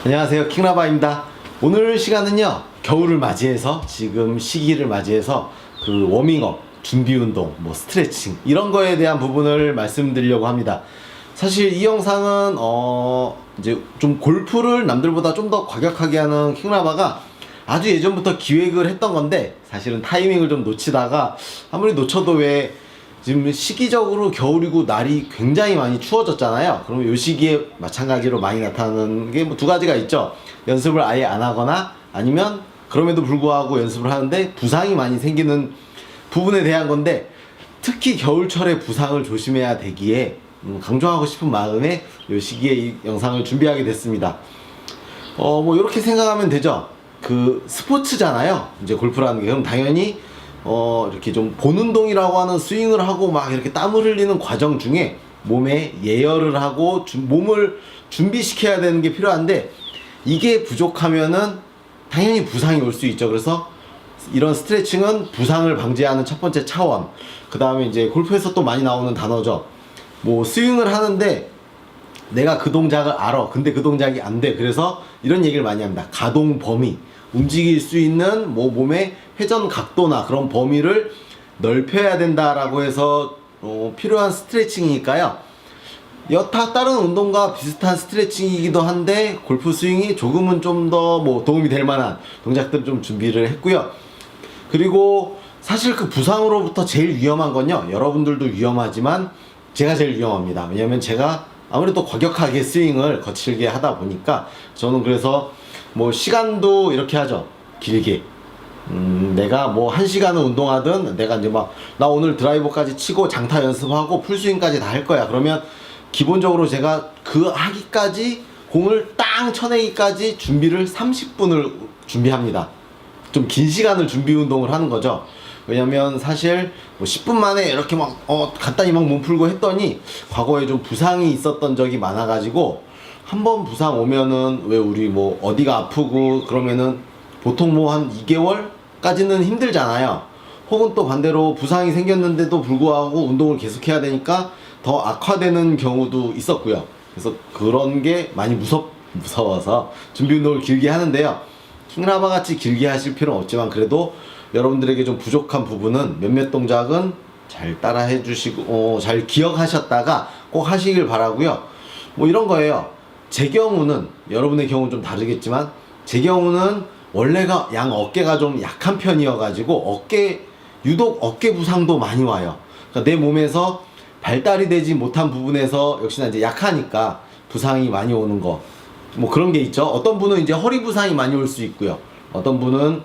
안녕하세요, 킹라바입니다. 오늘 시간은요, 겨울을 맞이해서 지금 시기를 맞이해서 그 워밍업, 준비운동, 뭐 스트레칭 이런 거에 대한 부분을 말씀드리려고 합니다. 사실 이 영상은 이제 좀 골프를 남들보다 좀 더 과격하게 하는 킹라바가 아주 예전부터 기획을 했던 건데, 사실은 타이밍을 좀 놓치다가 아무리 놓쳐도 왜 지금 시기적으로 겨울이고 날이 굉장히 많이 추워졌잖아요. 그럼 이 시기에 마찬가지로 많이 나타나는 게 뭐 두 가지가 있죠. 연습을 아예 안 하거나, 아니면 그럼에도 불구하고 연습을 하는데 부상이 많이 생기는 부분에 대한 건데, 특히 겨울철에 부상을 조심해야 되기에 강조하고 싶은 마음에 이 시기에 이 영상을 준비하게 됐습니다. 뭐 이렇게 생각하면 되죠. 그 스포츠잖아요, 이제 골프라는 게. 그럼 당연히 이렇게 좀 본운동이라고 하는 스윙을 하고 막 이렇게 땀을 흘리는 과정 중에 몸에 예열을 하고 몸을 준비시켜야 되는 게 필요한데, 이게 부족하면은 당연히 부상이 올 수 있죠. 그래서 이런 스트레칭은 부상을 방지하는 첫 번째 차원. 그 다음에 이제 골프에서 또 많이 나오는 단어죠. 뭐 스윙을 하는데 내가 그 동작을 알아, 근데 그 동작이 안 돼. 그래서 이런 얘기를 많이 합니다. 가동 범위, 움직일 수 있는 뭐 몸의 회전 각도나 그런 범위를 넓혀야 된다라고 해서 필요한 스트레칭이니까요. 여타 다른 운동과 비슷한 스트레칭이기도 한데, 골프 스윙이 조금은 좀 더 뭐 도움이 될 만한 동작들 좀 준비를 했고요. 그리고 사실 그 부상으로부터 제일 위험한 건요, 여러분들도 위험하지만 제가 제일 위험합니다. 왜냐면 제가 아무래도 과격하게 스윙을 거칠게 하다 보니까, 저는 그래서 뭐 시간도 이렇게 하죠. 길게. 내가 뭐 1시간을 운동하든, 내가 이제 막 나 오늘 드라이버까지 치고 장타 연습하고 풀스윙까지 다 할 거야. 그러면 기본적으로 제가 그 하기까지, 공을 땅 쳐내기까지 준비를 30분을 준비합니다. 좀 긴 시간을 준비 운동을 하는 거죠. 왜냐면 사실 뭐 10분 만에 이렇게 막 간단히 막 몸 풀고 했더니 과거에 좀 부상이 있었던 적이 많아가지고, 한번 부상 오면은 왜 우리 뭐 어디가 아프고 그러면은 보통 뭐 한 2개월까지는 힘들잖아요. 혹은 또 반대로 부상이 생겼는데도 불구하고 운동을 계속해야 되니까 더 악화되는 경우도 있었고요. 그래서 그런 게 많이 무서워서 준비 운동을 길게 하는데요. 킹라바 같이 길게 하실 필요는 없지만, 그래도 여러분들에게 좀 부족한 부분은 몇몇 동작은 잘 따라 해주시고 잘 기억하셨다가 꼭 하시길 바라고요. 뭐 이런 거예요. 제 경우는, 여러분의 경우는 좀 다르겠지만, 제 경우는 원래가 양 어깨가 좀 약한 편이어가지고 유독 어깨 부상도 많이 와요. 그러니까 내 몸에서 발달이 되지 못한 부분에서 역시나 이제 약하니까 부상이 많이 오는 거, 뭐 그런 게 있죠. 어떤 분은 이제 허리 부상이 많이 올 수 있고요. 어떤 분은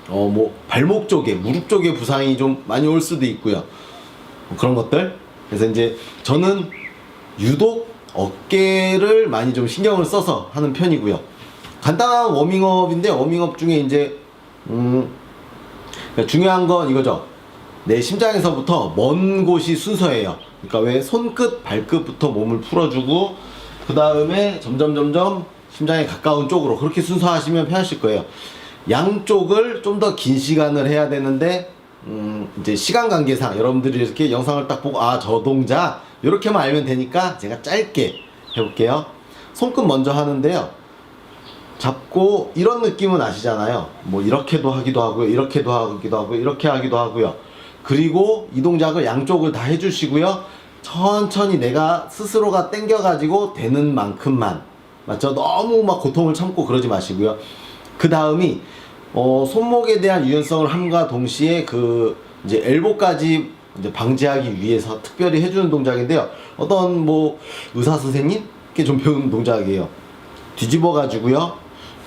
뭐 발목 쪽에, 무릎 쪽에 부상이 좀 많이 올 수도 있고요. 뭐 그런 것들. 그래서 이제 저는 유독 어깨를 많이 좀 신경을 써서 하는 편이고요. 간단한 워밍업인데, 워밍업 중에 이제 중요한 건 이거죠. 내 심장에서부터 먼 곳이 순서예요. 그러니까 왜 손끝, 발끝부터 몸을 풀어주고, 그 다음에 점점 심장에 가까운 쪽으로, 그렇게 순서하시면 편하실 거예요. 양쪽을 좀 더 긴 시간을 해야 되는데, 이제 시간 관계상 여러분들이 이렇게 영상을 딱 보고 저 동작 이렇게만 알면 되니까 제가 짧게 해볼게요. 손끝 먼저 하는데요, 잡고 이런 느낌은 아시잖아요. 뭐 이렇게도 하기도 하고요, 이렇게도 하기도 하고, 이렇게 하기도 하고요. 그리고 이 동작을 양쪽을 다 해주시고요. 천천히 내가 스스로가 당겨가지고 되는 만큼만, 맞죠? 너무 막 고통을 참고 그러지 마시고요. 그 다음이 손목에 대한 유연성을 함과 동시에 그 이제 엘보까지 이제 방지하기 위해서 특별히 해주는 동작인데요. 어떤 뭐 의사 선생님께 좀 배운 동작이에요. 뒤집어 가지고요,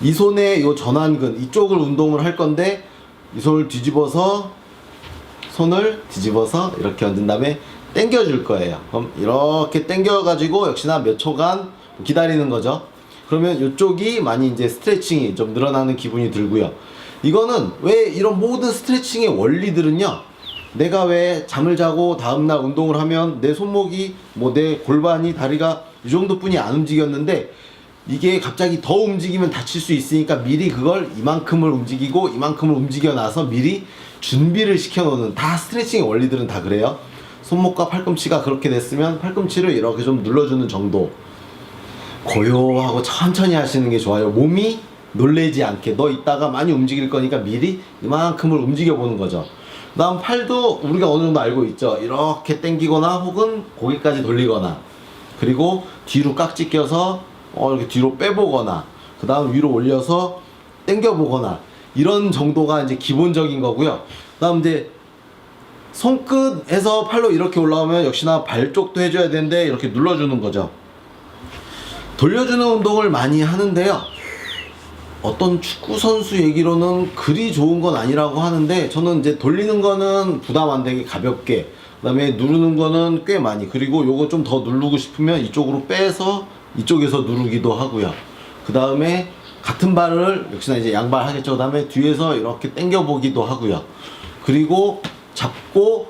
이 손의 요 전완근 이쪽을 운동을 할 건데, 이 손을 뒤집어서, 손을 뒤집어서 이렇게 얹은 다음에 당겨 줄 거예요. 그럼 이렇게 당겨 가지고 역시나 몇 초간 기다리는 거죠. 그러면 이쪽이 많이 이제 스트레칭이 좀 늘어나는 기분이 들고요. 이거는 왜 이런 모든 스트레칭의 원리들은요, 내가 왜 잠을 자고 다음날 운동을 하면 내 손목이 뭐 내 골반이, 다리가 이 정도뿐이 안 움직였는데, 이게 갑자기 더 움직이면 다칠 수 있으니까 미리 그걸 이만큼을 움직이고 이만큼을 움직여 놔서 미리 준비를 시켜 놓는, 다 스트레칭의 원리들은 다 그래요. 손목과 팔꿈치가 그렇게 됐으면 팔꿈치를 이렇게 좀 눌러주는 정도. 고요하고 천천히 하시는 게 좋아요. 몸이 놀래지 않게. 너 이따가 많이 움직일 거니까 미리 이만큼을 움직여 보는 거죠. 그다음 팔도 우리가 어느 정도 알고 있죠. 이렇게 당기거나 혹은 고개까지 돌리거나, 그리고 뒤로 깍지 껴서 이렇게 뒤로 빼보거나, 그 다음 위로 올려서 당겨보거나, 이런 정도가 이제 기본적인 거고요. 그 다음 이제 손끝에서 팔로 이렇게 올라오면 역시나 발 쪽도 해줘야 되는데 이렇게 눌러주는 거죠. 돌려주는 운동을 많이 하는데요. 어떤 축구 선수 얘기로는 그리 좋은 건 아니라고 하는데, 저는 이제 돌리는 거는 부담 안 되게 가볍게, 그 다음에 누르는 거는 꽤 많이, 그리고 요거 좀 더 누르고 싶으면 이쪽으로 빼서 이쪽에서 누르기도 하고요. 그 다음에 같은 발을 역시나 이제 양발 하겠죠. 그 다음에 뒤에서 이렇게 당겨 보기도 하고요. 그리고 잡고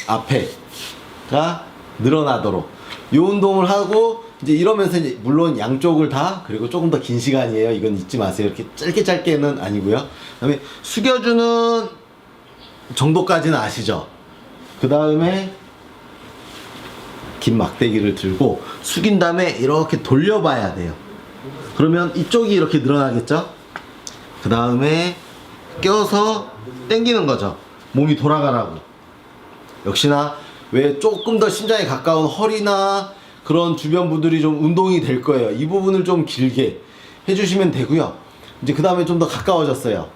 앞에가 늘어나도록 이 운동을 하고, 이제 이러면서 이제 물론 양쪽을 다, 그리고 조금 더 긴 시간이에요. 이건 잊지 마세요. 이렇게 짧게는 아니고요. 그 다음에 숙여주는 정도까지는 아시죠? 그 다음에 긴 막대기를 들고 숙인 다음에 이렇게 돌려봐야 돼요. 그러면 이쪽이 이렇게 늘어나겠죠? 그 다음에 껴서 당기는 거죠. 몸이 돌아가라고. 역시나 왜 조금 더 심장에 가까운 허리나 그런 주변 부들이 좀 운동이 될 거예요. 이 부분을 좀 길게 해주시면 되고요. 이제 그 다음에 좀 더 가까워졌어요.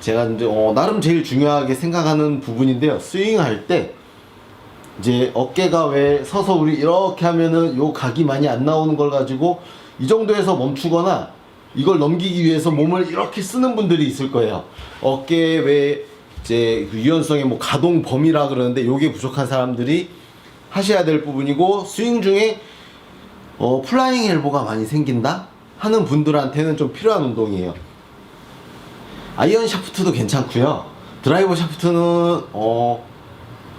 제가 이제 나름 제일 중요하게 생각하는 부분인데요. 스윙할 때 이제 어깨가 왜 서서 우리 이렇게 하면은 요 각이 많이 안 나오는 걸 가지고 이 정도에서 멈추거나 이걸 넘기기 위해서 몸을 이렇게 쓰는 분들이 있을 거예요. 어깨에 왜 이제 그 유연성의 뭐 가동 범위라 그러는데 요게 부족한 사람들이 하셔야 될 부분이고, 스윙 중에 플라잉 엘보가 많이 생긴다 하는 분들한테는 좀 필요한 운동이에요. 아이언 샤프트도 괜찮고요. 드라이버 샤프트는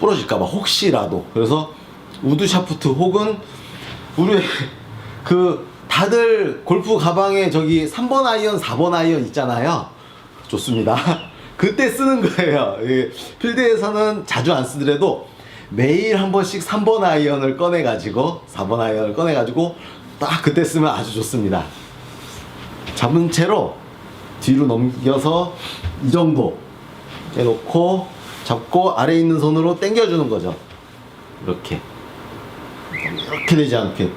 부러질까봐 혹시라도. 그래서 우드 샤프트 혹은 우리 그 다들 골프 가방에 저기 3번 아이언 4번 아이언 있잖아요. 좋습니다. 그때 쓰는 거예요. 필드에서는 자주 안 쓰더라도 매일 한 번씩 3번 아이언을 꺼내가지고 4번 아이언을 꺼내가지고 딱 그때 쓰면 아주 좋습니다. 잡은 채로 뒤로 넘겨서 이 정도 해놓고 잡고 아래에 있는 손으로 당겨주는 거죠. 이렇게 되지 않게.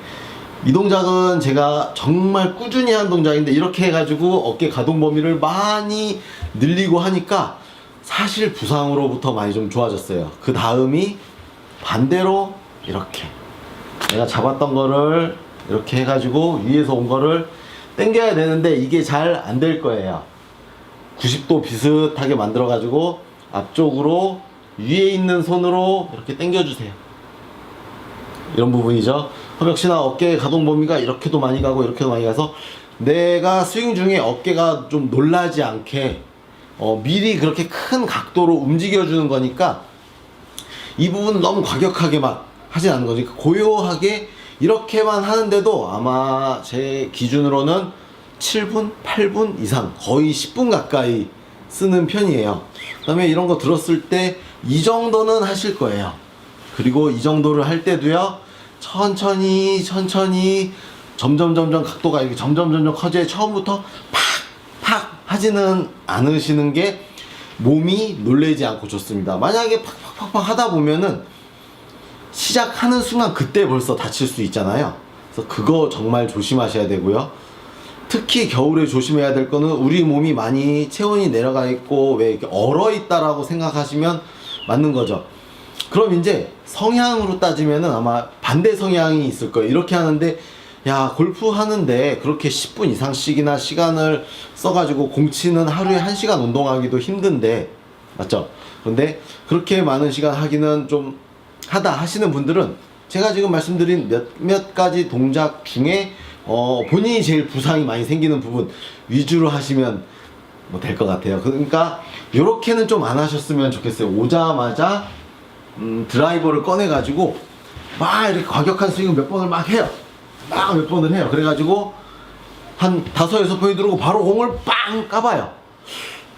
이 동작은 제가 정말 꾸준히 한 동작인데, 이렇게 해가지고 어깨 가동 범위를 많이 늘리고 하니까 사실 부상으로부터 많이 좀 좋아졌어요. 그 다음이 반대로 이렇게 내가 잡았던 거를 이렇게 해가지고 위에서 온 거를 당겨야 되는데 이게 잘 안 될 거예요. 90도 비슷하게 만들어 가지고 앞쪽으로 위에 있는 손으로 이렇게 당겨주세요. 이런 부분이죠. 그럼 역시나 어깨의 가동 범위가 이렇게도 많이 가고 이렇게도 많이 가서 내가 스윙 중에 어깨가 좀 놀라지 않게 미리 그렇게 큰 각도로 움직여주는 거니까, 이 부분 너무 과격하게 막 하진 않는 거지. 고요하게 이렇게만 하는데도 아마 제 기준으로는 7분, 8분 이상, 거의 10분 가까이 쓰는 편이에요. 그 다음에 이런 거 들었을 때 이 정도는 하실 거예요. 그리고 이 정도를 할 때도요, 천천히 점점 각도가 이렇게 점점 커져요. 처음부터 팍 하지는 않으시는 게 몸이 놀래지 않고 좋습니다. 만약에 팍팍 하다 보면은 시작하는 순간 그때 벌써 다칠 수 있잖아요. 그래서 그거 정말 조심하셔야 되고요. 특히 겨울에 조심해야 될 거는 우리 몸이 많이 체온이 내려가 있고 왜 이렇게 얼어 있다라고 생각하시면 맞는 거죠. 그럼 이제 성향으로 따지면은 아마 반대 성향이 있을 거예요. 이렇게 하는데, 야, 골프 하는데 그렇게 10분 이상씩이나 시간을 써가지고 공치는 하루에 1시간 운동하기도 힘든데, 맞죠? 근데 그렇게 많은 시간 하기는 좀 하다 하시는 분들은 제가 지금 말씀드린 몇 가지 동작 중에 본인이 제일 부상이 많이 생기는 부분 위주로 하시면 뭐 될 것 같아요. 그러니까 요렇게는 좀 안 하셨으면 좋겠어요. 오자마자 드라이버를 꺼내가지고 막 이렇게 과격한 스윙을 몇 번을 막 해요. 막 몇 번을 해요. 그래가지고 한 5-6번이 들어오고 바로 공을 빵 까봐요.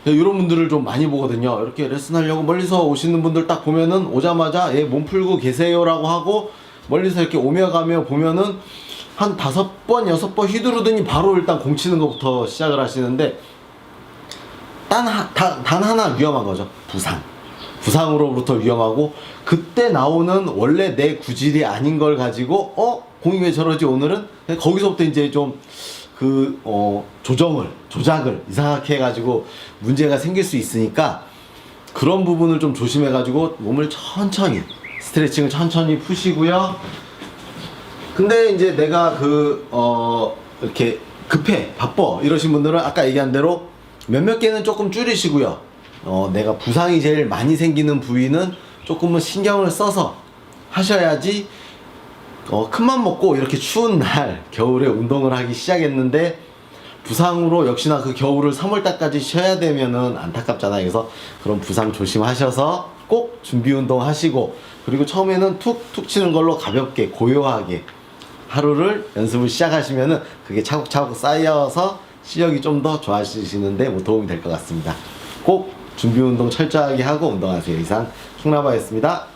이런 분들을 좀 많이 보거든요. 이렇게 레슨하려고 멀리서 오시는 분들 딱 보면은 오자마자 몸 풀고 계세요 라고 하고 멀리서 이렇게 오며 가며 보면은 한 5번, 6번 휘두르더니 바로 일단 공 치는 것부터 시작을 하시는데 단 하나 위험한 거죠. 부상으로부터 위험하고, 그때 나오는 원래 내 구질이 아닌 걸 가지고 공이 왜 저러지 오늘은? 거기서부터 이제 좀 조작을 이상하게 해가지고 문제가 생길 수 있으니까, 그런 부분을 좀 조심해가지고 몸을 천천히, 스트레칭을 천천히 푸시고요. 근데 이제 내가 이렇게 급해, 바빠 이러신 분들은 아까 얘기한 대로 몇몇 개는 조금 줄이시고요. 내가 부상이 제일 많이 생기는 부위는 조금은 신경을 써서 하셔야지. 큰맘 먹고 이렇게 추운 날 겨울에 운동을 하기 시작했는데 부상으로 역시나 그 겨울을 3월달까지 쉬어야 되면은 안타깝잖아요. 그래서 그런 부상 조심하셔서 꼭 준비 운동 하시고, 그리고 처음에는 툭툭 치는 걸로 가볍게 고요하게 하루를 연습을 시작하시면은 그게 차곡차곡 쌓여서 시력이 좀 더 좋아지시는데 뭐 도움이 될 것 같습니다. 꼭 준비 운동 철저하게 하고 운동하세요. 이상 킹라바였습니다.